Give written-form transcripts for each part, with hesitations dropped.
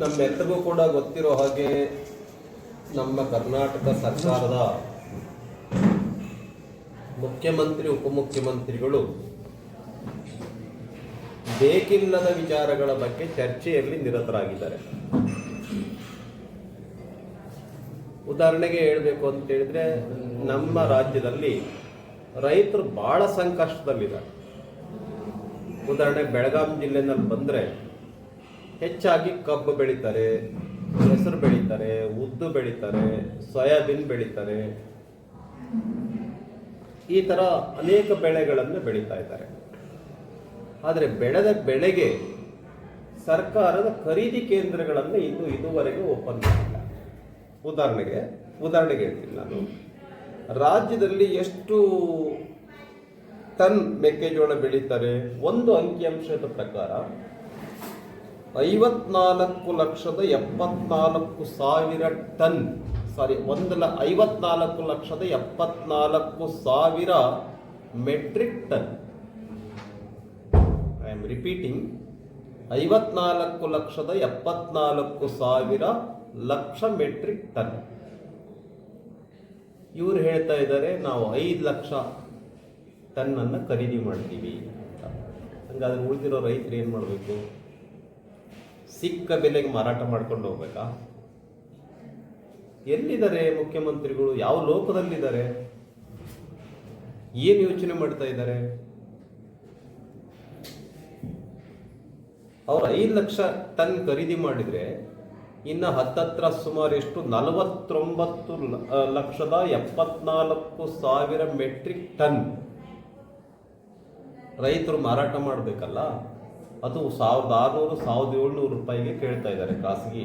ನಮ್ಮೆಲ್ಲರಿಗೂ ಕೂಡ ಗೊತ್ತಿರೋ ಹಾಗೆ ನಮ್ಮ ಕರ್ನಾಟಕ ಸರ್ಕಾರದ ಮುಖ್ಯಮಂತ್ರಿ ಉಪಮುಖ್ಯಮಂತ್ರಿಗಳು ಬೇಕಿಲ್ಲದ ವಿಚಾರಗಳ ಬಗ್ಗೆ ಚರ್ಚೆಯಲ್ಲಿ ನಿರತರಾಗಿದ್ದಾರೆ. ಉದಾಹರಣೆಗೆ ಹೇಳಬೇಕು ಅಂತ ಹೇಳಿದ್ರೆ, ನಮ್ಮ ರಾಜ್ಯದಲ್ಲಿ ರೈತರು ಬಹಳ ಸಂಕಷ್ಟದಲ್ಲಿದ್ದಾರೆ. ಉದಾಹರಣೆ ಬೆಳಗಾಂ ಜಿಲ್ಲೆನಲ್ಲಿ ಬಂದರೆ ಹೆಚ್ಚಾಗಿ ಕಬ್ಬು ಬೆಳೀತಾರೆ, ಹೆಸರು ಬೆಳೀತಾರೆ, ಉದ್ದು ಬೆಳೀತಾರೆ, ಸೋಯಾಬೀನ್ ಬೆಳೀತಾರೆ. ಈ ಥರ ಅನೇಕ ಬೆಳೆಗಳನ್ನು ಬೆಳೀತಾ ಇದ್ದಾರೆ. ಆದರೆ ಬೆಳೆದ ಬೆಳೆಗೆ ಸರ್ಕಾರದ ಖರೀದಿ ಕೇಂದ್ರಗಳನ್ನು ಇದುವರೆಗೆ ಓಪನ್ ಮಾಡಿಲ್ಲ. ಉದಾಹರಣೆಗೆ ಹೇಳ್ತೀನಿ ನಾನು, ರಾಜ್ಯದಲ್ಲಿ ಎಷ್ಟು ಟನ್ ಮೆಕ್ಕೆಜೋಳ ಬೆಳೀತಾರೆ? ಒಂದು ಅಂಕಿಅಂಶದ ಪ್ರಕಾರ 54,74,000 ton, 54,74,000 metric ton. I am repeating, 54,74,000 metric ton. ಇವರು ಹೇಳ್ತಾ ಇದ್ದಾರೆ ನಾವು 5 ಲಕ್ಷ ಟನ್ ಅನ್ನು ಖರೀದಿ ಮಾಡ್ತೀವಿ ಅಂತ. ಹಂಗಾದ್ರೆ ಉಳಿದಿರೋ ರೈತರು ಏನು ಮಾಡಬೇಕು? ಸಿಕ್ಕ ಬೆಲೆಗೆ ಮಾರಾಟ ಮಾಡ್ಕೊಂಡು ಹೋಗ್ಬೇಕಾ? ಎಲ್ಲಿದ್ದಾರೆ ಮುಖ್ಯಮಂತ್ರಿಗಳು? ಯಾವ ಲೋಕದಲ್ಲಿದ್ದಾರೆ? ಏನು ಯೋಚನೆ ಮಾಡ್ತಾ ಇದ್ದಾರೆ? ಅವ್ರು 5 ಲಕ್ಷ ಟನ್ ಖರೀದಿ ಮಾಡಿದ್ರೆ ಇನ್ನು ಹತ್ತತ್ರ ಸುಮಾರು ಎಷ್ಟು 49,74,000 ಮೆಟ್ರಿಕ್ ಟನ್ ರೈತರು ಮಾರಾಟ ಮಾಡಬೇಕಲ್ಲ. ಅದು 1,600-1,700 ರೂಪಾಯಿಗೆ ಕೇಳ್ತಾ ಇದ್ದಾರೆ ಖಾಸಗಿ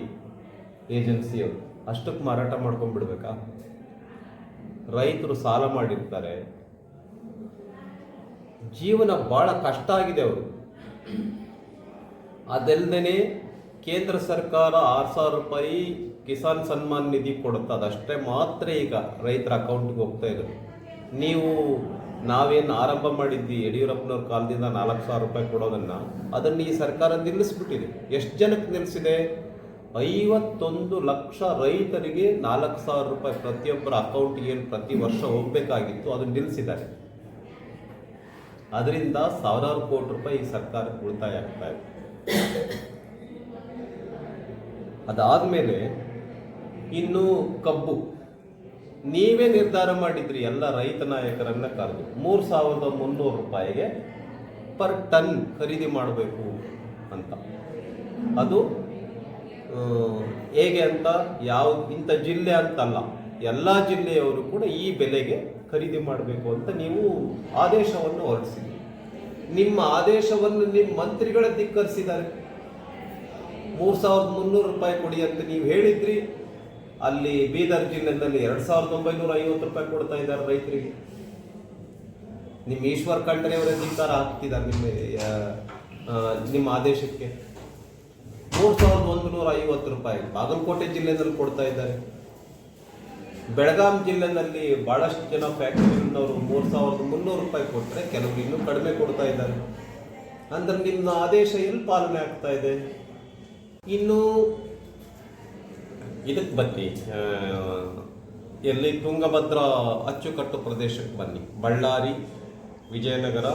ಏಜೆನ್ಸಿಯವರು. ಅಷ್ಟಕ್ಕೆ ಮಾರಾಟ ಮಾಡ್ಕೊಂಡ್ಬಿಡ್ಬೇಕಾ? ರೈತರು ಸಾಲ ಮಾಡಿರ್ತಾರೆ, ಜೀವನ ಬಹಳ ಕಷ್ಟ ಆಗಿದೆ ಅವರು. ಅದಲ್ಲದೆ ಕೇಂದ್ರ ಸರ್ಕಾರ 6,000 ರೂಪಾಯಿ ಕಿಸಾನ್ ಸನ್ಮಾನ್ ನಿಧಿ ಕೊಡುತ್ತೆ. ಅದಷ್ಟೇ ಮಾತ್ರ ಈಗ ರೈತರ ಅಕೌಂಟ್ಗೆ ಹೋಗ್ತಾ ಇರೋದು. ನಾವೇನು ಆರಂಭ ಮಾಡಿದ್ವಿ ಯಡಿಯೂರಪ್ಪನವ್ರ ಕಾಲದಿಂದ 4,000 ರೂಪಾಯಿ ಕೊಡೋದನ್ನು, ಅದನ್ನು ಈ ಸರ್ಕಾರ ನಿಲ್ಲಿಸ್ಬಿಟ್ಟಿದೆ. ಎಷ್ಟು ಜನಕ್ಕೆ ನಿಲ್ಲಿಸಿದೆ? 51 ಲಕ್ಷ ರೈತರಿಗೆ 4,000 ರೂಪಾಯಿ ಪ್ರತಿಯೊಬ್ಬರ ಅಕೌಂಟ್ಗೆ ಏನು ಪ್ರತಿ ವರ್ಷ ಹೋಗಬೇಕಾಗಿತ್ತು ಅದನ್ನು ನಿಲ್ಲಿಸಿದ್ದಾರೆ. ಅದರಿಂದ ಸಾವಿರಾರು ಕೋಟಿ ರೂಪಾಯಿ ಈ ಸರ್ಕಾರಕ್ಕೆ ಉಳಿತಾಯ ಆಗ್ತಾ ಇದೆ. ಅದಾದಮೇಲೆ ಇನ್ನು ಕಬ್ಬು, ನೀವೇ ನಿರ್ಧಾರ ಮಾಡಿದ್ರಿ ಎಲ್ಲ ರೈತ ನಾಯಕರನ್ನ ಕರೆದು 3,300 ರೂಪಾಯಿಗೆ ಪರ್ ಟನ್ ಖರೀದಿ ಮಾಡಬೇಕು ಅಂತ. ಅದು ಹೇಗೆ ಅಂತ ಇಂಥ ಜಿಲ್ಲೆ ಅಂತಲ್ಲ, ಎಲ್ಲ ಜಿಲ್ಲೆಯವರು ಕೂಡ ಈ ಬೆಲೆಗೆ ಖರೀದಿ ಮಾಡಬೇಕು ಅಂತ ನೀವು ಆದೇಶವನ್ನು ಹೊರಡಿಸಿದ್ರಿ. ನಿಮ್ಮ ಆದೇಶವನ್ನು ನಿಮ್ಮ ಮಂತ್ರಿಗಳ ಧಿಕ್ಕರಿಸಿದ್ದಾರೆ. 3,300 ರೂಪಾಯಿ ಕೊಡಿ ಅಂತ ನೀವು ಹೇಳಿದ್ರಿ. ಅಲ್ಲಿ ಬೀದರ್ ಜಿಲ್ಲೆಯಲ್ಲಿ 2,950 ರೂಪಾಯಿ ಕೊಡ್ತಾ ಇದ್ದಾರೆ ರೈತರಿಗೆ. ನಿಮ್ಮ ಈಶ್ವರ್ ಖಂಡ್ರೆ ಅವರ ಧಿಕ್ಕಾರ ಹಾಕ್ತಿದ್ದಾರೆ ನಿಮ್ಮ ಆದೇಶಕ್ಕೆ. 3,150 ರೂಪಾಯಿ ಬಾಗಲಕೋಟೆ ಜಿಲ್ಲೆಯಲ್ಲಿ ಕೊಡ್ತಾ ಇದ್ದಾರೆ. ಬೆಳಗಾಂ ಜಿಲ್ಲೆಯಲ್ಲಿ ಬಹಳಷ್ಟು ಜನ ಫ್ಯಾಕ್ಟರಿನವರು 3,300 ರೂಪಾಯಿ ಕೊಟ್ಟರೆ ಕೆಲವರು ಇನ್ನೂ ಕಡಿಮೆ ಕೊಡ್ತಾ ಇದ್ದಾರೆ. ಅಂದ್ರೆ ನಿಮ್ಮ ಆದೇಶ ಎಲ್ಲಿ ಪಾಲನೆ ಆಗ್ತಾ ಇದೆ? ಇನ್ನು ಇದಕ್ಕೆ ಬನ್ನಿ, ಎಲ್ಲಿ ತುಂಗಭದ್ರಾ ಅಚ್ಚುಕಟ್ಟು ಪ್ರದೇಶಕ್ಕೆ ಬನ್ನಿ. ಬಳ್ಳಾರಿ, ವಿಜಯನಗರ,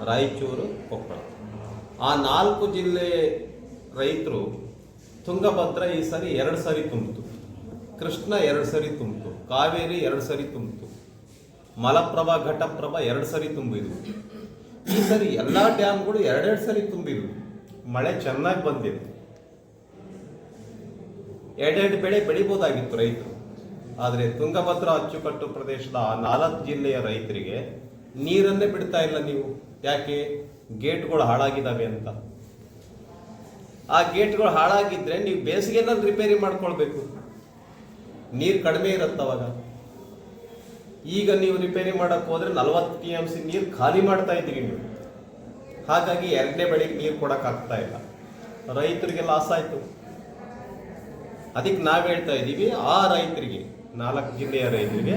ರಾಯಚೂರು, ಕೊಪ್ಪಳ, ಆ 4 ಜಿಲ್ಲೆ ರೈತರು ತುಂಗಭದ್ರಾ ಈ ಸರಿ 2 ಸರಿ ತುಂಬಿತು, ಕೃಷ್ಣ 2 ಸರಿ ತುಂಬಿತು, ಕಾವೇರಿ 2 ಸರಿ ತುಂಬಿತು, ಮಲಪ್ರಭಾ ಘಟಪ್ರಭಾ 2 ಸರಿ ತುಂಬಿದ್ವು. ಈ ಸರಿ ಎಲ್ಲ ಡ್ಯಾಮ್ಗಳು 2 ಸರಿ ತುಂಬಿದ್ವು. ಮಳೆ ಚೆನ್ನಾಗಿ ಬಂದಿತ್ತು. 2 ಬೆಳೆ ಬೆಳಿಬೋದಾಗಿತ್ತು ರೈತರು. ಆದರೆ ತುಂಗಭದ್ರಾ ಅಚ್ಚುಕಟ್ಟು ಪ್ರದೇಶದ ಆ 4 ಜಿಲ್ಲೆಯ ರೈತರಿಗೆ ನೀರನ್ನೇ ಬಿಡ್ತಾ ಇಲ್ಲ ನೀವು. ಯಾಕೆ? ಗೇಟ್ಗಳು ಹಾಳಾಗಿದ್ದಾವೆ ಅಂತ. ಆ ಗೇಟ್ಗಳು ಹಾಳಾಗಿದ್ರೆ ನೀವು ಬೇಸಿಗೆನಲ್ಲಿ ರಿಪೇರಿ ಮಾಡ್ಕೊಳ್ಬೇಕು, ನೀರು ಕಡಿಮೆ ಇರುತ್ತವಾಗ. ಈಗ ನೀವು ರಿಪೇರಿ ಮಾಡಕ್ಕೆ ಹೋದ್ರೆ 40 TMC ನೀರು ಖಾಲಿ ಮಾಡ್ತಾ ಇದ್ದೀರಿ ನೀವು. ಹಾಗಾಗಿ 2ನೇ ಬೆಳೆಗೆ ನೀರು ಕೊಡೋಕ್ಕಾಗ್ತಾ ಇಲ್ಲ, ರೈತರಿಗೆ ಲಾಸ್ ಆಯಿತು. ಅದಕ್ಕೆ ನಾವು ಹೇಳ್ತಾ ಇದ್ದೀವಿ, ಆ ರೈತರಿಗೆ 4 ಜಿಲ್ಲೆಯ ರೈತರಿಗೆ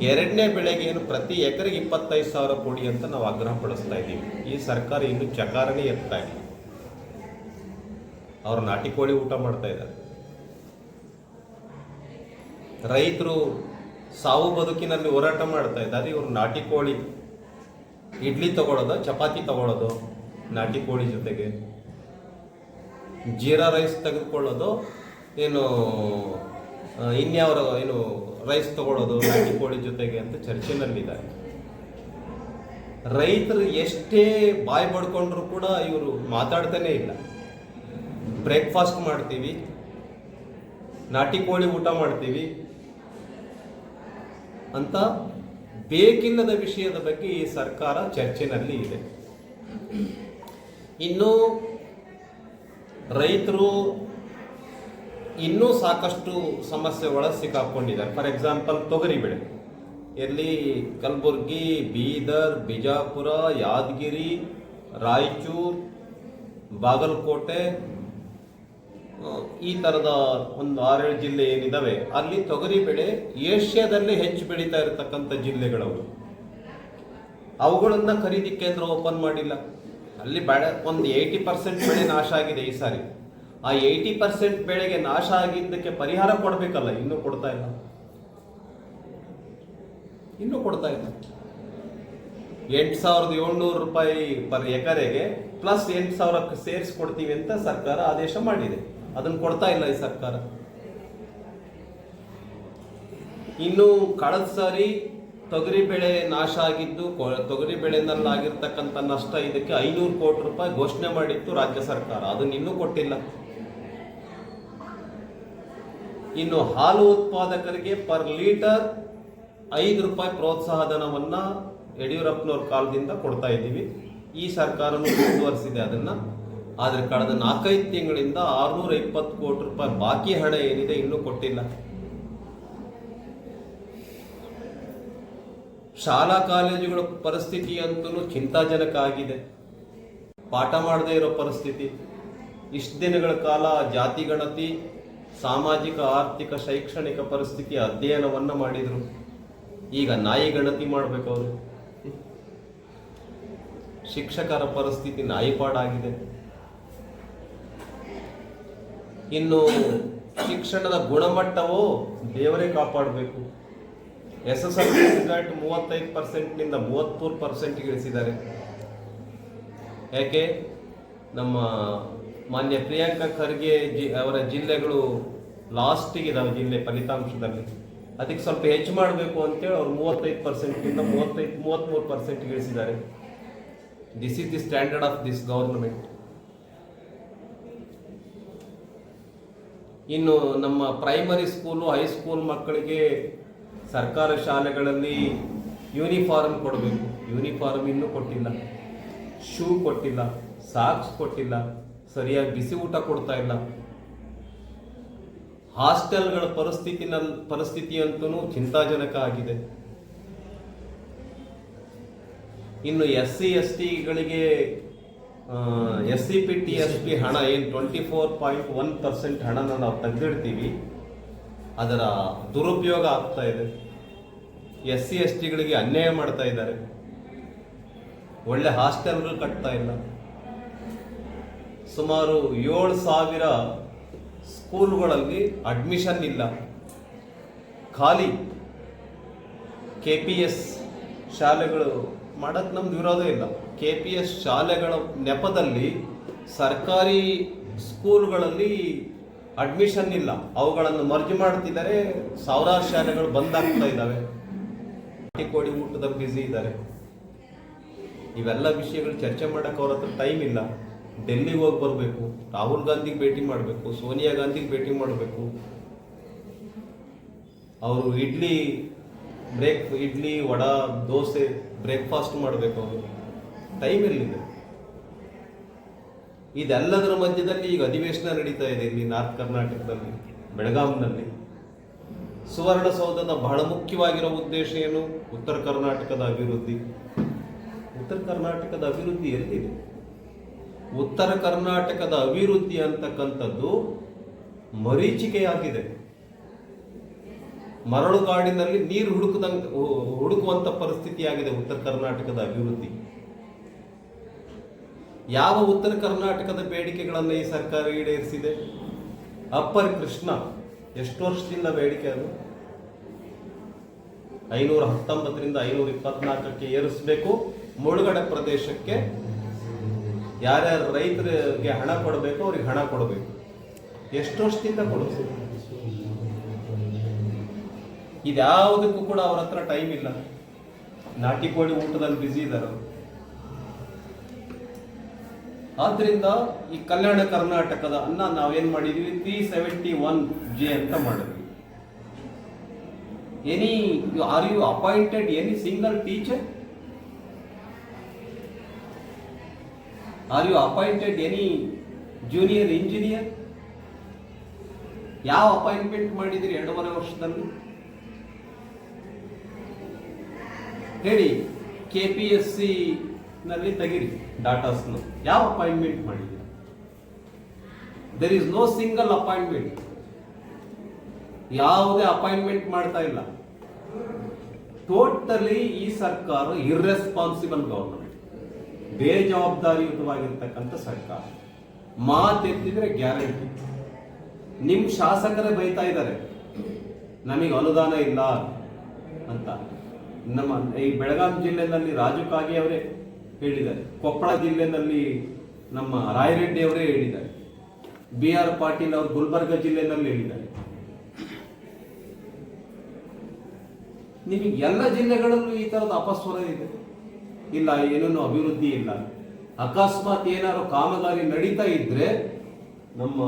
2ನೇ ಬೆಳೆಗೆ ಏನು ಪ್ರತಿ ಎಕರೆಗೆ 25,000 ಕೊಡಿ ಅಂತ ನಾವು ಆಗ್ರಹ ಪಡಿಸ್ತಾ ಇದ್ದೀವಿ. ಈ ಸರ್ಕಾರ ಇನ್ನೂ ಚಕಾರನೇ ಎತ್ತಾ ಇಲ್ಲ. ಅವ್ರು ನಾಟಿ ಕೋಳಿ ಊಟ ಮಾಡ್ತಾ ಇದ್ದಾರೆ. ರೈತರು ಸಾವು ಬದುಕಿನಲ್ಲಿ ಹೋರಾಟ ಮಾಡ್ತಾ ಇದ್ದಾರೆ, ಇವರು ನಾಟಿ ಕೋಳಿ ಇಡ್ಲಿ ತಗೊಳ್ಳೋದು, ಚಪಾತಿ ತಗೊಳ್ಳೋದು, ನಾಟಿ ಕೋಳಿ ಜೊತೆಗೆ ಜೀರಾ ರೈಸ್ ತೆಗೆದುಕೊಳ್ಳೋದು, ಏನು ಇನ್ಯಾವ ಏನು ರೈಸ್ ತಗೊಳ್ಳೋದು ನಾಟಿ ಕೋಳಿ ಜೊತೆಗೆ ಅಂತ ಚರ್ಚೆನಲ್ಲಿದ್ದಾರೆ. ರೈತರು ಎಷ್ಟೇ ಬಾಯಿ ಬಡ್ಕೊಂಡ್ರು ಕೂಡ ಇವರು ಮಾತಾಡ್ತಾನೆ ಇಲ್ಲ. ಬ್ರೇಕ್ಫಾಸ್ಟ್ ಮಾಡ್ತೀವಿ, ನಾಟಿ ಕೋಳಿ ಊಟ ಮಾಡ್ತೀವಿ ಅಂತ ಬೇಕಿಲ್ಲದ ವಿಷಯದ ಬಗ್ಗೆ ಈ ಸರ್ಕಾರ ಚರ್ಚೆನಲ್ಲಿ ಇದೆ. ಇನ್ನು ರೈತರು ಇನ್ನೂ ಸಾಕಷ್ಟು ಸಮಸ್ಯೆ ಒಳಗೆ ಸಿಕ್ಕಾಕೊಂಡಿದ್ದಾರೆ. ಫಾರ್ ಎಕ್ಸಾಂಪಲ್ ತೊಗರಿ ಬೆಳೆ, ಎಲ್ಲಿ ಕಲಬುರ್ಗಿ, ಬೀದರ್, ಬಿಜಾಪುರ, ಯಾದಗಿರಿ, ರಾಯಚೂರು, ಬಾಗಲಕೋಟೆ, ಈ ಥರದ ಒಂದು 6-7 ಜಿಲ್ಲೆ ಏನಿದಾವೆ, ಅಲ್ಲಿ ತೊಗರಿ ಬೆಳೆ ಏಷ್ಯಾದಲ್ಲೇ ಹೆಚ್ಚು ಬೆಳೀತಾ ಇರತಕ್ಕಂಥ ಜಿಲ್ಲೆಗಳವು. ಅವುಗಳನ್ನು ಖರೀದಿ ಕೇಂದ್ರ ಓಪನ್ ಮಾಡಿಲ್ಲ. ಅಲ್ಲಿ ಒಂದು 80% ಬೆಳೆ ನಾಶ ಆಗಿದೆ ಈ ಸಾರಿ. ಆ 80% ಬೆಳೆಗೆ ನಾಶ ಆಗಿದ್ದಕ್ಕೆ ಪರಿಹಾರ ಕೊಡಬೇಕಲ್ಲ, ಇನ್ನೂ ಕೊಡ್ತಾ ಇಲ್ಲ. 8,700 ರೂಪಾಯಿ ಪರ್ ಎಕರೆಗೆ ಪ್ಲಸ್ 8,000 ಸೇರಿಸ್ಕೊಡ್ತೀವಿ ಅಂತ ಸರ್ಕಾರ ಆದೇಶ ಮಾಡಿದೆ. ಅದನ್ನು ಕೊಡ್ತಾ ಇಲ್ಲ ಈ ಸರ್ಕಾರ. ಇನ್ನು ಕಳೆದ ಸಾರಿ ತೊಗರಿ ಬೆಳೆ ನಾಶ ಆಗಿದ್ದು, ತೊಗರಿ ಬೆಳೆನಲ್ಲಾಗಿರ್ತಕ್ಕಂಥ ನಷ್ಟ ಇದಕ್ಕೆ 500 ಕೋಟಿ ರೂಪಾಯಿ ಘೋಷಣೆ ಮಾಡಿತ್ತು ರಾಜ್ಯ ಸರ್ಕಾರ. ಅದನ್ನು ಇನ್ನೂ ಕೊಟ್ಟಿಲ್ಲ. ಇನ್ನು ಹಾಲು ಉತ್ಪಾದಕರಿಗೆ ಪರ್ ಲೀಟರ್ 5 ರೂಪಾಯಿ ಪ್ರೋತ್ಸಾಹ ಧನವನ್ನ ಯಡಿಯೂರಪ್ಪನವ್ರ ಕಾಲದಿಂದ ಕೊಡ್ತಾ ಇದ್ದೀವಿ. ಈ ಸರ್ಕಾರನೂ ಮುಂದುವರಿಸಿದೆ ಅದನ್ನ. ಆದರೆ ಕಳೆದ 4-5 ತಿಂಗಳಿಂದ 620 ಕೋಟಿ ರೂಪಾಯಿ ಬಾಕಿ ಹಣ ಏನಿದೆ ಇನ್ನೂ ಕೊಟ್ಟಿಲ್ಲ. ಶಾಲಾ ಕಾಲೇಜುಗಳ ಪರಿಸ್ಥಿತಿ ಅಂತೂ ಚಿಂತಾಜನಕ ಆಗಿದೆ. ಪಾಠ ಮಾಡದೇ ಇರೋ ಪರಿಸ್ಥಿತಿ. ಇಷ್ಟು ದಿನಗಳ ಕಾಲ ಜಾತಿ ಗಣತಿ, ಸಾಮಾಜಿಕ ಆರ್ಥಿಕ ಶೈಕ್ಷಣಿಕ ಪರಿಸ್ಥಿತಿಯ ಅಧ್ಯಯನವನ್ನ ಮಾಡಿದ್ರು. ಈಗ ನಾಯಿ ಗಣತಿ ಮಾಡಬೇಕು ಅವರು. ಶಿಕ್ಷಕರ ಪರಿಸ್ಥಿತಿ ನಾಯಿಪಾಡಾಗಿದೆ. ಇನ್ನು ಶಿಕ್ಷಣದ ಗುಣಮಟ್ಟವೋ ದೇವರೇ ಕಾಪಾಡಬೇಕು. SSLC ರಿಸಲ್ಟ್ 35%ನಿಂದ 33% ಇಳಿಸಿದ್ದಾರೆ. ಯಾಕೆ? ನಮ್ಮ ಮಾನ್ಯ ಪ್ರಿಯಾಂಕಾ ಖರ್ಗೆ ಅವರ ಜಿಲ್ಲೆಗಳು ಲಾಸ್ಟಿಗೆ ಇದಾವೆ ಜಿಲ್ಲೆ ಫಲಿತಾಂಶದಲ್ಲಿ. ಅದಕ್ಕೆ ಸ್ವಲ್ಪ ಹೆಚ್ಚು ಮಾಡಬೇಕು ಅಂತೇಳಿ ಅವರು 35%ನಿಂದ 33% ಇಳಿಸಿದ್ದಾರೆ. This is the standard of this government. ಇನ್ನು ನಮ್ಮ ಪ್ರೈಮರಿ ಸ್ಕೂಲು, ಹೈಸ್ಕೂಲ್ ಮಕ್ಕಳಿಗೆ ಸರ್ಕಾರ ಶಾಲೆಗಳಲ್ಲಿ ಯೂನಿಫಾರ್ಮ್ ಕೊಡಬೇಕು. ಯೂನಿಫಾರ್ಮ್ ಇನ್ನೂ ಕೊಟ್ಟಿಲ್ಲ. ಶೂ ಕೊಟ್ಟಿಲ್ಲ, ಸಾಕ್ಸ್ ಕೊಟ್ಟಿಲ್ಲ, ಸರಿಯಾಗಿ ಬಿಸಿ ಊಟ ಕೊಡ್ತಾ ಇಲ್ಲ. ಹಾಸ್ಟೆಲ್ಗಳ ಪರಿಸ್ಥಿತಿ ಅಂತೂ ಚಿಂತಾಜನಕ ಆಗಿದೆ. ಇನ್ನು SC/STಗಳಿಗೆ SCP TSP ಹಣ ಏನು 24.1% ಹಣನ ನಾವು ತೆಗೆದಿಡ್ತೀವಿ, ಅದರ ದುರುಪಯೋಗ ಆಗ್ತಾ ಇದೆ. SC/STಗಳಿಗೆ ಅನ್ಯಾಯ ಮಾಡ್ತಾ ಇದ್ದಾರೆ. ಒಳ್ಳೆ ಹಾಸ್ಟೆಲ್ಗಳು ಕಟ್ತಾ ಇಲ್ಲ. ಸುಮಾರು 7,000 ಸ್ಕೂಲ್ಗಳಲ್ಲಿ ಅಡ್ಮಿಷನ್ ಇಲ್ಲ, ಖಾಲಿ. KPS ಶಾಲೆಗಳು ಮಾಡಕ್ಕೆ ನಮ್ದು ವಿರೋಧ ಇಲ್ಲ. KPS ಶಾಲೆಗಳ ನೆಪದಲ್ಲಿ ಸರ್ಕಾರಿ ಸ್ಕೂಲ್ಗಳಲ್ಲಿ ಅಡ್ಮಿಷನ್ ಇಲ್ಲ, ಅವುಗಳನ್ನು ಮರ್ಜ್ ಮಾಡ್ತಿದ್ದಾರೆ. ಸಾವಿರಾರು ಶಾಲೆಗಳು ಬಂದಾಗ್ತಾ ಇದ್ದಾವೆ. ಕೋಡಿ ಊಟದ ಬ್ಯುಸಿ ಇದ್ದಾರೆ. ಇವೆಲ್ಲ ವಿಷಯಗಳು ಚರ್ಚೆ ಮಾಡಕ್ಕೆ ಅವ್ರ ಹತ್ರ ಟೈಮ್ ಇಲ್ಲ. ಡೆಲ್ಲಿಗೆ ಹೋಗಿ ಬರಬೇಕು, ರಾಹುಲ್ ಗಾಂಧಿಗೆ ಭೇಟಿ ಮಾಡಬೇಕು, ಸೋನಿಯಾ ಗಾಂಧಿಗೆ ಭೇಟಿ ಮಾಡಬೇಕು. ಅವರು ಇಡ್ಲಿ ವಡಾ ದೋಸೆ ಬ್ರೇಕ್ಫಾಸ್ಟ್ ಮಾಡಬೇಕು. ಅವರು ಟೈಮ್ ಎಲ್ಲಿದೆ? ಇದೆಲ್ಲದರ ಮಧ್ಯದಲ್ಲಿ ಈಗ ಅಧಿವೇಶನ ನಡೀತಾ ಇದೆ ಇಲ್ಲಿ ನಾರ್ತ್ ಕರ್ನಾಟಕದಲ್ಲಿ, ಬೆಳಗಾಂನಲ್ಲಿ. ಸುವರ್ಣಸೌಧದ ಬಹಳ ಮುಖ್ಯವಾಗಿರೋ ಉದ್ದೇಶ ಏನು? ಉತ್ತರ ಕರ್ನಾಟಕದ ಅಭಿವೃದ್ಧಿ. ಉತ್ತರ ಕರ್ನಾಟಕದ ಅಭಿವೃದ್ಧಿ ಎಲ್ಲಿದೆ? ಉತ್ತರ ಕರ್ನಾಟಕದ ಅಭಿವೃದ್ಧಿ ಅಂತಕ್ಕಂಥದ್ದು ಮರೀಚಿಕೆಯಾಗಿದೆ. ಮರಳುಗಾಡಿನಲ್ಲಿ ನೀರು ಹುಡುಕುವಂತ ಪರಿಸ್ಥಿತಿ ಆಗಿದೆ ಉತ್ತರ ಕರ್ನಾಟಕದ ಅಭಿವೃದ್ಧಿ. ಯಾವ ಉತ್ತರ ಕರ್ನಾಟಕದ ಬೇಡಿಕೆಗಳನ್ನು ಈ ಸರ್ಕಾರ ಈಡೇರಿಸಿದೆ? ಅಪ್ಪರ್ ಕೃಷ್ಣ ಎಷ್ಟು ವರ್ಷದಿಂದ ಬೇಡಿಕೆ ಅದು? 519ರಿಂದ 524ಕ್ಕೆ ಏರಿಸಬೇಕು. ಮುಳುಗಡೆ ಪ್ರದೇಶಕ್ಕೆ ಯಾರ್ಯಾರು ರೈತರಿಗೆ ಹಣ ಕೊಡಬೇಕು ಅವ್ರಿಗೆ ಹಣ ಕೊಡಬೇಕು. ಎಷ್ಟು ವರ್ಷದಿಂದ ಕೊಡಬೇಕು? ಇದ್ಯಾವುದಕ್ಕೂ ಕೂಡ ಅವ್ರ ಹತ್ರ ಟೈಮ್ ಇಲ್ಲ. ನಾಟಿ ಕೋಳಿ ಊಟದಲ್ಲಿ ಬ್ಯುಸಿ ಇದ್ದಾರೆ. ಆದ್ರಿಂದ ಈ ಕಲ್ಯಾಣ ಕರ್ನಾಟಕದ ನಾವೇನ್ ಮಾಡಿದ್ವಿ, 371J ಅಂತ ಮಾಡಿದ್ವಿ. Are you appointed any single teacher? Are you appointed any junior engineer? ಯಾವ ಅಪಾಯಿಂಟ್ಮೆಂಟ್ ಮಾಡಿದಿರಿ 2.5 ವರ್ಷದಲ್ಲಿ? ಹೇಳಿ. KPSC ನಲ್ಲಿ ತೆಗಿರಿ ಡಾಟಾಸ್ನ. ಯಾವ ಅಪಾಯಿಂಟ್ಮೆಂಟ್ ಮಾಡಿದ್ದೀರಿ? There is no single appointment. ಯಾವುದೇ ಅಪಾಯಿಂಟ್ಮೆಂಟ್ ಮಾಡ್ತಾ ಇಲ್ಲ. ಟೋಟಲಿ ಈ ಸರ್ಕಾರ ಇರ್ರೆಸ್ಪಾನ್ಸಿಬಲ್ ಗವರ್ನಮೆಂಟ್, ಬೇಜವಾಬ್ದಾರಿಯುತವಾಗಿರ್ತಕ್ಕಂಥ ಸರ್ಕಾರ. ಮಾತೆತ್ತಿದ್ರೆ ಗ್ಯಾರಂಟಿ. ನಿಮ್ ಶಾಸಕರೇ ಬೈತಾ ಇದ್ದಾರೆ ನಮಗೆ ಅನುದಾನ ಇಲ್ಲ ಅಂತ. ನಮ್ಮ ಈ ಬೆಳಗಾಂ ಜಿಲ್ಲೆಯಲ್ಲಿ ರಾಜು ಕಾಗೆ ಅವರೇ ಹೇಳಿದ್ದಾರೆ, ಕೊಪ್ಪಳ ಜಿಲ್ಲೆಯಲ್ಲಿ ನಮ್ಮ ರಾಯರೆಡ್ಡಿ ಅವರೇ ಹೇಳಿದ್ದಾರೆ, BR ಪಾಟೀಲ್ ಅವರು ಗುಲ್ಬರ್ಗ ಜಿಲ್ಲೆಯಲ್ಲಿ ಹೇಳಿದ್ದಾರೆ. ನಿಮಗೆ ಎಲ್ಲ ಜಿಲ್ಲೆಗಳಲ್ಲೂ ಈ ತರದ ಅಪಸ್ವರ ಇದೆ. ಇಲ್ಲ, ಏನೇನು ಅಭಿವೃದ್ಧಿ ಇಲ್ಲ. ಅಕಸ್ಮಾತ್ ಏನಾದ್ರು ಕಾಮಗಾರಿ ನಡೀತಾ ಇದ್ರೆ ನಮ್ಮ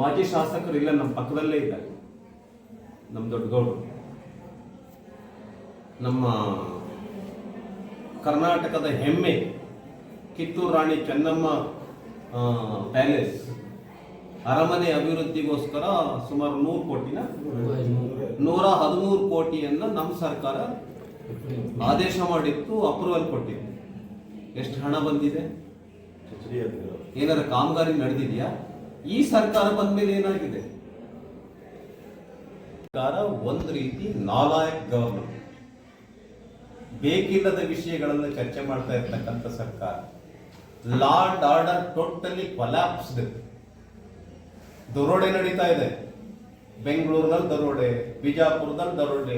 ಮಾಜಿ ಶಾಸಕರು ಇಲ್ಲ, ನಮ್ಮ ಪಕ್ಕದಲ್ಲೇ ಇದ್ದಾರೆ. ನಮ್ಮ ದೊಡ್ಡಗೌಡರು, ನಮ್ಮ ಕರ್ನಾಟಕದ ಹೆಮ್ಮೆ ಕಿತ್ತೂರು ರಾಣಿ ಚೆನ್ನಮ್ಮ ಪ್ಯಾಲೇಸ್ ಅರಮನೆ ಅಭಿವೃದ್ಧಿಗೋಸ್ಕರ ಸುಮಾರು 113 ಕೋಟಿಯನ್ನ ನಮ್ಮ ಸರ್ಕಾರ ಆದೇಶ ಮಾಡಿತ್ತು, ಅಪ್ರೂವಲ್ ಕೊಟ್ಟಿತ್ತು. ಎಷ್ಟು ಹಣ ಬಂದಿದೆ? ಏನಾರ ಕಾಮಗಾರಿ ನಡೆದಿದೆಯಾ? ಈ ಸರ್ಕಾರ ಬಂದ ಮೇಲೆ ಏನಾಗಿದೆ? ಸರ್ಕಾರ ಒಂದು ರೀತಿ ನಾಲಾಯಕ್ ಗವರ್ನಮೆಂಟ್, ಬೇಕಿಲ್ಲದ ವಿಷಯಗಳನ್ನು ಚರ್ಚೆ ಮಾಡ್ತಾ ಇರ್ತಕ್ಕಂಥ ಸರ್ಕಾರ. ಲಾ ಅಂಡ್ ಆರ್ಡರ್ ಟೋಟಲಿ ಕೊಲ್ಯಾಪ್ಸ್ಡ್. ದರೋಡೆ ನಡೀತಾ ಇದೆ. ಬೆಂಗಳೂರಿನಲ್ಲಿ ದರೋಡೆ, ಬಿಜಾಪುರದಲ್ಲಿ ದರೋಡೆ,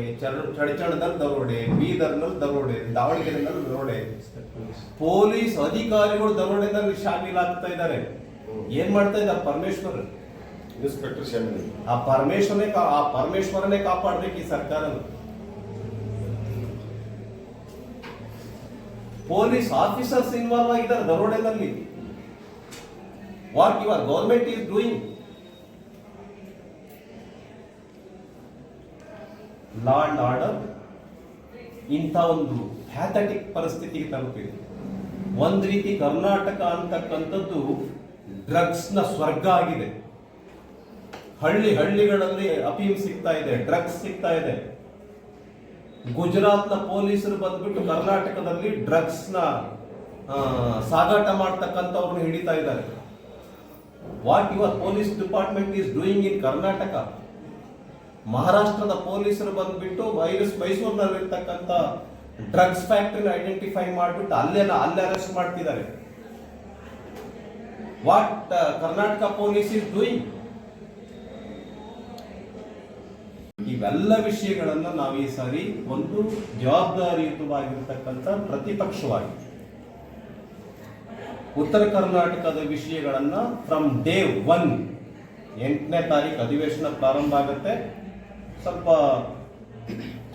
ಚಡಚಣದಲ್ಲಿ ದರೋಡೆ, ಬೀದರ್ನಲ್ಲಿ ದರೋಡೆ, ದಾವಣಗೆರೆನಲ್ಲಿ ದರೋಡೆ. ಪೊಲೀಸ್ ಅಧಿಕಾರಿಗಳು ದರೋಡೆನಲ್ಲಿ ಶಾಮೀಲಾಗ್ತಾ ಇದ್ದಾರೆ. ಏನ್ ಮಾಡ್ತಾ ಇದ್ದಾರೆ? ಪರಮೇಶ್ವರ್ ಇನ್ಸ್ಪೆಕ್ಟರ್ ಆ ಪರಮೇಶ್ವರನೇ ಕಾಪಾಡ್ಬೇಕು ಈ ಸರ್ಕಾರ. ಪೊಲೀಸ್ ಆಫೀಸರ್ಸ್ ಇನ್ವಾಲ್ವ್ ಆಗಿದ್ದಾರೆ ದರೋಡೆನಲ್ಲಿ. What your government is doing? Law and order ಇಂಥ ಒಂದು ಪ್ಯಾಥಟಿಕ್ ಪರಿಸ್ಥಿತಿಗೆ ತಲುಪಿದೆ. ಒಂದ್ ರೀತಿ ಕರ್ನಾಟಕ ಅಂತಕ್ಕಂಥದ್ದು ಡ್ರಗ್ಸ್ ನ ಸ್ವರ್ಗ ಆಗಿದೆ. ಹಳ್ಳಿಗಳಲ್ಲಿ ಅಫೀಮ್ ಸಿಗ್ತಾ ಇದೆ, ಡ್ರಗ್ಸ್ ಸಿಗ್ತಾ ಇದೆ. ಗುಜರಾತ್ ನ ಪೊಲೀಸರು ಬಂದ್ಬಿಟ್ಟು ಕರ್ನಾಟಕದಲ್ಲಿ ಡ್ರಗ್ಸ್ ನ ಸಾಗಾಟ ಮಾಡ್ತಕ್ಕಂಥವ್ರನ್ನ ಹಿಡಿತಾ ಇದ್ದಾರೆ. What your police department is doing in Karnataka? ಮಹಾರಾಷ್ಟ್ರದ ಪೊಲೀಸರು ಬಂದ್ಬಿಟ್ಟು ಮೈಸೂರಿನಲ್ಲಿರ್ತಕ್ಕಂಥ ಡ್ರಗ್ಸ್ ಫ್ಯಾಕ್ಟರಿನ ಐಡೆಂಟಿಫೈ ಮಾಡಿಬಿಟ್ಟು ಅಲ್ಲೇ ಅರೆಸ್ಟ್ ಮಾಡ್ತಿದ್ದಾರೆ. What Karnataka police is doing? ಇವೆಲ್ಲ ವಿಷಯಗಳನ್ನು ನಾವು ಈ ಸಾರಿ ಒಂದು ಜವಾಬ್ದಾರಿಯುತವಾಗಿರ್ತಕ್ಕಂಥ ಪ್ರತಿಪಕ್ಷವಾಗಿ ಉತ್ತರ ಕರ್ನಾಟಕದ ವಿಷಯಗಳನ್ನ ಫ್ರಮ್ ಡೇ 1, 8ನೇ ತಾರೀಕು ಅಧಿವೇಶನ ಪ್ರಾರಂಭ ಆಗುತ್ತೆ. ಸ್ವಲ್ಪ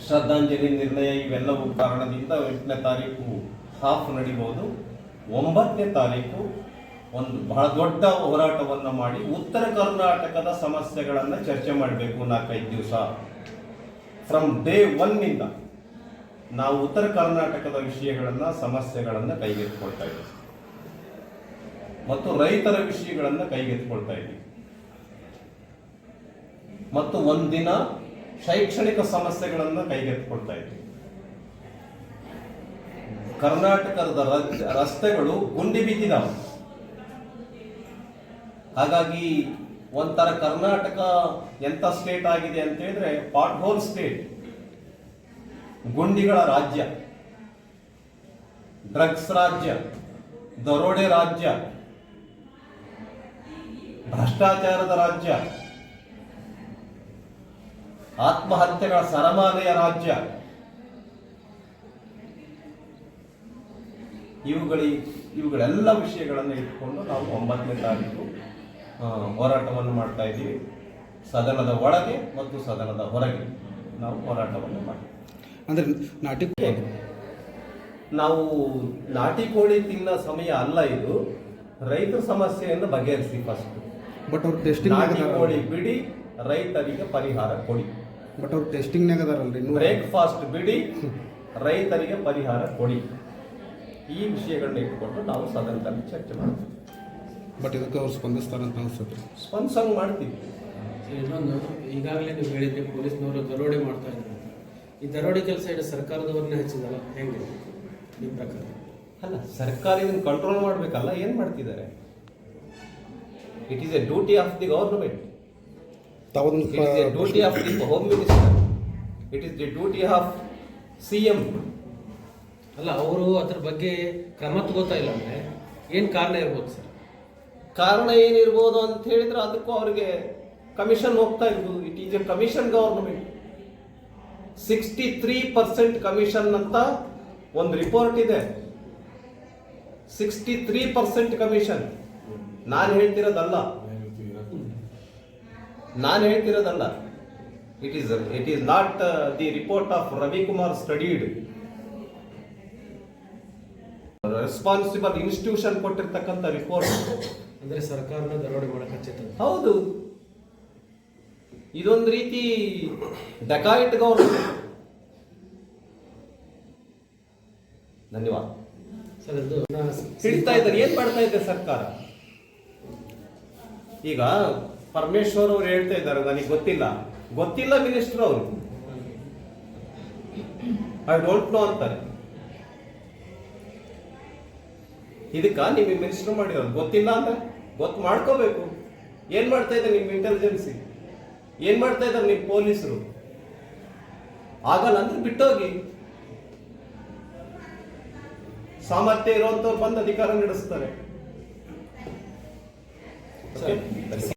ಶ್ರದ್ಧಾಂಜಲಿ ನಿರ್ಣಯ ಇವೆಲ್ಲವೂ ಕಾರಣದಿಂದ 8ನೇ ತಾರೀಕು ಹಾಫ್ ನಡೀಬಹುದು. 9ನೇ ತಾರೀಕು ಒಂದು ಬಹಳ ದೊಡ್ಡ ಹೋರಾಟವನ್ನ ಮಾಡಿ ಉತ್ತರ ಕರ್ನಾಟಕದ ಸಮಸ್ಯೆಗಳನ್ನ ಚರ್ಚೆ ಮಾಡಬೇಕು. 4-5 ದಿವಸ ಫ್ರಮ್ ಡೇ 1 ನಿಂದ ನಾವು ಉತ್ತರ ಕರ್ನಾಟಕದ ವಿಷಯಗಳನ್ನ, ಸಮಸ್ಯೆಗಳನ್ನ ಕೈಗೆತ್ತಿಕೊಳ್ತಾ ಇದ್ದೀವಿ ಮತ್ತು ರೈತರ ವಿಷಯಗಳನ್ನ ಕೈಗೆತ್ತಿಕೊಳ್ತಾ ಇದ್ದೀವಿ ಮತ್ತು ಒಂದಿನ ಶೈಕ್ಷಣಿಕ ಸಮಸ್ಯೆಗಳನ್ನ ಕೈಗೆತ್ತಿಕೊಳ್ತಾ ಇದ್ದೀವಿ. ಕರ್ನಾಟಕದ ರಸ್ತೆಗಳು ಗುಂಡಿ ಬಿದ್ದಿದ್ದಾವೆ. ಹಾಗಾಗಿ ಒಂಥರ ಕರ್ನಾಟಕ ಎಂತ ಸ್ಟೇಟ್ ಆಗಿದೆ ಅಂತ ಹೇಳಿದ್ರೆ ಪಾಟ್ ಹೋಲ್ ಸ್ಟೇಟ್, ಗುಂಡಿಗಳ ರಾಜ್ಯ, ಡ್ರಗ್ಸ್ ರಾಜ್ಯ, ದರೋಡೆ ರಾಜ್ಯ, ಭ್ರಷ್ಟಾಚಾರದ ರಾಜ್ಯ, ಆತ್ಮಹತ್ಯೆಗಳ ಸರಮಾಲೆಯ ರಾಜ್ಯ, ಇವುಗಳೆಲ್ಲ ವಿಷಯಗಳನ್ನು ಇಟ್ಕೊಂಡು ನಾವು 9ನೇ ತಾರೀಕು ಹೋರಾಟವನ್ನು ಮಾಡ್ತಾ ಇದ್ದೀವಿ. ಸದನದ ಒಳಗೆ ಮತ್ತು ಸದನದ ಹೊರಗೆ ನಾವು ಹೋರಾಟವನ್ನು ಮಾಡ್ತೀವಿ. ಅಂದ್ರೆ ನಾಟಿ ನಾವು ನಾಟಿ ಕೋಳಿ ತಿನ್ನೋ ಸಮಯ ಅಲ್ಲ ಇದು. ರೈತರ ಸಮಸ್ಯೆಯನ್ನು ಬಗೆಹರಿಸಿ ಫಸ್ಟ್. ಬಟ್ ಅವ್ರು ಟೆಸ್ಟಿಂಗ್ ನಾಟಿ ಕೋಳಿ ಬಿಡಿ, ರೈತರಿಗೆ ಪರಿಹಾರ ಕೊಡಿ. ಬಟ್ ಅವ್ರು ಟೆಸ್ಟಿಂಗ್ನಾಗ ಅದಾರಲ್ರಿ. ಬ್ರೇಕ್ಫಾಸ್ಟ್ ಬಿಡಿ, ರೈತರಿಗೆ ಪರಿಹಾರ ಕೊಡಿ. ಈ ವಿಷಯಗಳನ್ನ ಇಟ್ಕೊಂಡು ನಾವು ಸದನದಲ್ಲಿ ಚರ್ಚೆ ಮಾಡ್ತೀವಿ. ಬಟ್ ಇದಕ್ಕೆ ಅವ್ರು ಸ್ಪಂದಿಸ್ತಾರಂತ ಅನ್ಸುತ್ತೆ. ಸ್ಪಂದಿಸಂಗ್ ಮಾಡ್ತೀವಿ. ಇನ್ನೊಂದು, ಈಗಾಗಲೇ ನೀವು ಹೇಳಿದ್ರಿ ಪೊಲೀಸ್ನವರು ದರೋಡೆ ಮಾಡ್ತಾ ಇದ್ದಾರೆ. ಈ ದರೋಡೆ ಕೆಲಸ ಇಡೀ ಸರ್ಕಾರದವ್ರನ್ನೇ ಹಚ್ಚಿದಲ್ಲ, ಹೆಂಗೆ ನಿಮ್ಮ ಪ್ರಕಾರ? ಅಲ್ಲ, ಸರ್ಕಾರ ಇದನ್ನು ಕಂಟ್ರೋಲ್ ಮಾಡಬೇಕಲ್ಲ, ಏನು ಮಾಡ್ತಿದ್ದಾರೆ? It is A duty of the government. It is a duty of the Home Minister. It is the duty of CM. ಅಲ್ಲ, ಅವರು ಅದ್ರ ಬಗ್ಗೆ ಕ್ರಮ ತಗೋತಾ ಇಲ್ಲ ಅಂದ್ರೆ ಏನು ಕಾರಣ ಇರ್ಬೋದು ಸರ್? ಕಾರಣ ಏನಿರ್ಬೋದು ಅಂತ ಹೇಳಿದ್ರೆ ಅದಕ್ಕೂ ಅವರಿಗೆ ಕಮಿಷನ್ ಹೋಗ್ತಾ ಇರ್ಬೋದು. It is a commission government. 63% commission ಅಂತ ಒಂದು ರಿಪೋರ್ಟ್ ಇದೆ. 63% ಕಮಿಷನ್. ನಾನು ಹೇಳ್ತಿರೋದಲ್ಲ. It is not the report of Ravikumar studied. Responsible institution ಕೊಟ್ಟಿರ್ತಕ್ಕಂಥ ರಿಪೋರ್ಟ್. ಅಂದ್ರೆ ಸರ್ಕಾರನ ದರೋಡೆ ಮಾಡಕ್ಕೆ ಹಚ್ಚಿತ್ತು. ಹೌದು, ಇದೊಂದು ರೀತಿ ಡಕಾಯಿಟ್ ಗವರ್ನಮೆಂಟ್. ಧನ್ಯವಾದ. ಸರ್, ಅದು ಹಿಡಿತಾ ಇದ್ದಾರೆ. ಏನ್ ಮಾಡ್ತಾ ಇದೆ ಸರ್ಕಾರ? ಈಗ ಪರಮೇಶ್ವರ್ ಅವರು ಹೇಳ್ತಾ ಇದ್ದಾರೆ, ನನಗೆ ಗೊತ್ತಿಲ್ಲ ಮಿನಿಸ್ಟರ್ ಅವರು, ಐ ಡೋಂಟ್ ನೋ ಅಂತಾರೆ. ಇದಕ್ಕ ನಿಮಗೆ ಮಿನಿಸ್ಟರ್ ಮಾಡಿರೋದು ಗೊತ್ತಿಲ್ಲ ಅಂದ್ರೆ ಗೊತ್ತು ಮಾಡ್ಕೋಬೇಕು. ಏನ್ ಮಾಡ್ತಾ ಇದ್ದಾರೆ ನಿಮ್ಮ ಇಂಟೆಲಿಜೆನ್ಸಿ? ಏನ್ ಮಾಡ್ತಾ ಇದ್ದಾರೆ ನಿಮ್ಮ ಪೊಲೀಸರು? ಆಗಲ್ಲ ಅಂದ್ರೆ ಬಿಟ್ಟೋಗಿ. ಸಾಮರ್ಥ್ಯ ಇರುವಂತವ್ರು ಬಂದು ಅಧಿಕಾರ ನಡೆಸ್ತಾರೆ.